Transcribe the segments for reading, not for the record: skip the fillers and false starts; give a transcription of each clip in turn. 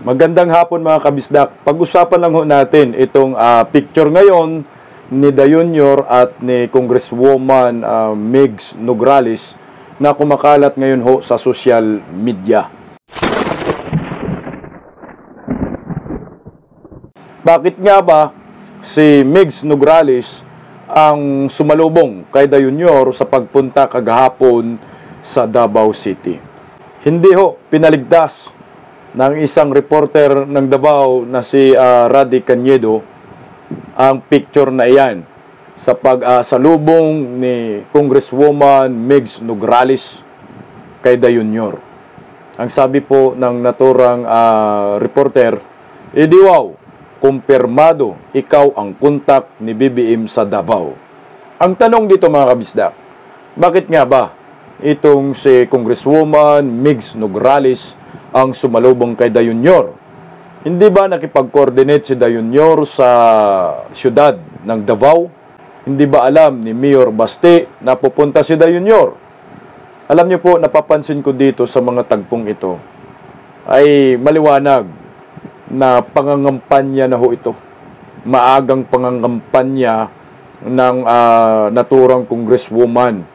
Magandang hapon mga kabisdak. Pag-usapan lang ho natin itong picture ngayon ni Da Junior at ni Congresswoman Migs Nograles na kumakalat ngayon ho sa social media. Bakit nga ba si Migs Nograles ang sumalubong kay Da Junior sa pagpunta kagahapon sa Davao City? Hindi ho pinaligtas ng isang reporter ng Davao na si Rady Cañedo ang picture na iyan sa pagsalubong ni Congresswoman Migs Nograles kay Da Junior. Ang sabi po ng naturang reporter, "Edi wow, kumpirmado ikaw ang kontak ni BBM sa Davao." Ang tanong dito mga kabisdak, bakit nga ba itong si Congresswoman Migs Nograles ang sumalubong kay Da Junior? Hindi ba nakipag-coordinate si Da Junior sa siyudad ng Davao? Hindi ba alam ni Mayor Basti na pupunta si Da Junior? Alam niyo po, napapansin ko dito sa mga tagpong ito ay maliwanag na pangangampanya na ho ito. Maagang pangangampanya ng naturang congresswoman.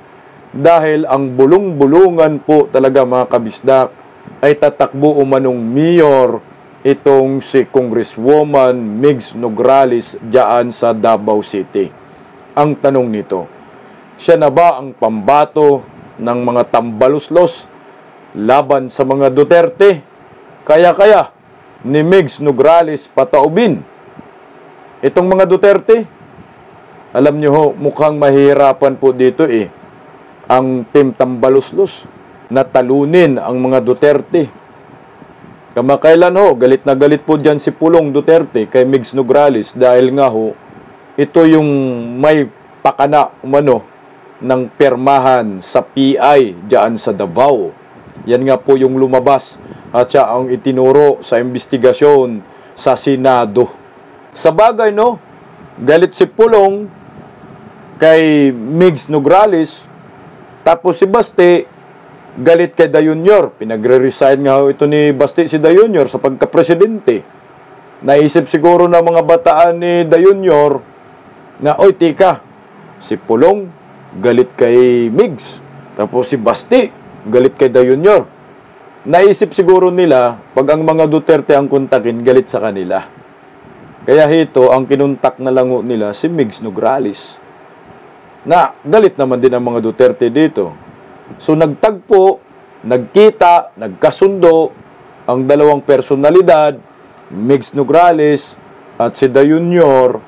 Dahil ang bulong-bulungan po talaga mga kabisdak ay tatakbo umanong mayor itong si Congresswoman Migs Nograles diyan sa Davao City. Ang tanong nito, siya na ba ang pambato ng mga tambaluslos laban sa mga Duterte? Kaya ni Migs Nograles pataubin itong mga Duterte? Alam niyo ho, mukhang mahihirapan po dito ang team tambaluslos na talunin ang mga Duterte. Kamakailan ho, galit na galit po dyan si Pulong Duterte kay Migs Nograles dahil nga ho, ito yung may pakana umano ng permahan sa PI dyan sa Davao. Yan nga po yung lumabas at siya ang itinuro sa investigasyon sa Senado. Sa bagay no, galit si Pulong kay Migs Nograles, tapos si Basti galit kay Da Junior. Pinagre-resign nga ito ni Basti si Da Junior sa pagka-presidente. Naisip siguro ng mga bataan ni Da Junior na, oy tika, si Pulong galit kay Migs, tapos si Basti galit kay Da Junior. Naisip siguro nila, pag ang mga Duterte ang kontakin, galit sa kanila. Kaya ito, ang kinuntak na lango nila si Migs Nograles. Na galit naman din ang mga Duterte dito. So nagtagpo, nagkita, nagkasundo ang dalawang personalidad, Migs Nograles at si Da Junior,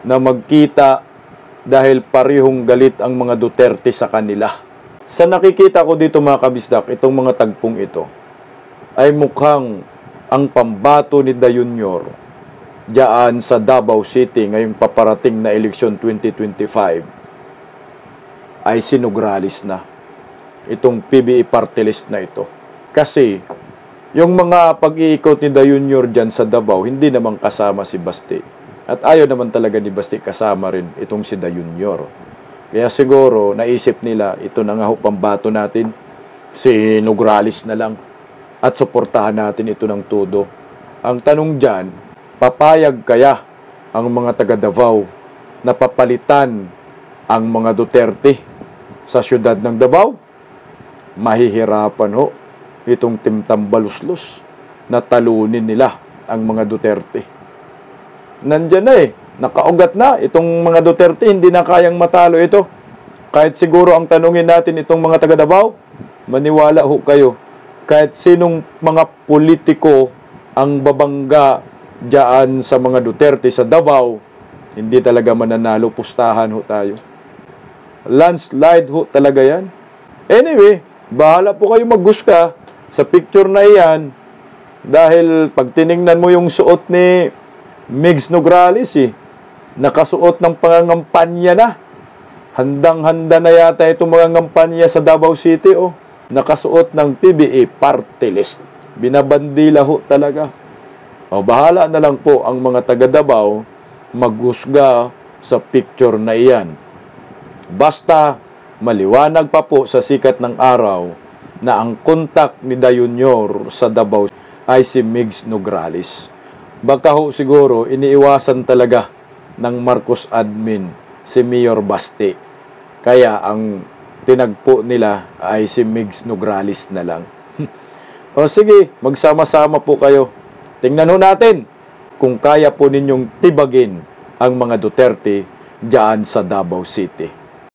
na magkita dahil parehong galit ang mga Duterte sa kanila. Sa nakikita ko dito mga kabisdak, itong mga tagpong ito ay mukhang ang pambato ni Da Junior diyan sa Davao City ngayong paparating na eleksyon 2025 ay si Nograles na. Itong PBE party list na ito. Kasi, yung mga pag-iikot ni Da Junior dyan sa Davao, hindi naman kasama si Basti. At ayaw naman talaga ni Basti kasama rin itong si Da Junior. Kaya siguro, naisip nila, ito na nga ho, pambato natin, si Nograles na lang. At suportahan natin ito ng todo. Ang tanong dyan, papayag kaya ang mga taga Davao na papalitan ang mga Duterte sa siyudad ng Davao? Mahihirapan ho itong team tambaluslos na talunin nila ang mga Duterte. Nandyan na nakaugat na itong mga Duterte, hindi na kayang matalo ito. Kahit siguro ang tanungin natin itong mga taga Davao, maniwala ho kayo, kahit sinong mga politiko ang babangga diyan sa mga Duterte sa Davao, hindi talaga mananalo, pustahan ho tayo. Landslide ho talaga yan. Anyway, bahala po kayo maghusga sa picture na iyan dahil pag tiningnan mo yung suot ni Migs Nograles nakasuot ng pangangampanya na. Handang-handa na yata itong mga ngampanya sa Davao City nakasuot ng PBE party list. Binabandila ho talaga. Bahala na lang po ang mga taga Davao maghusga sa picture na iyan. Basta maliwanag pa po sa sikat ng araw na ang kontak ni Da Junior sa Davao ay si Migs Nograles. Baka ho siguro iniiwasan talaga ng Marcos admin si Mayor Baste. Kaya ang tinagpo nila ay si Migs Nograles na lang. O sige, magsama-sama po kayo. Tingnan ho natin kung kaya po ninyong tibagin ang mga Duterte diyan sa Davao City.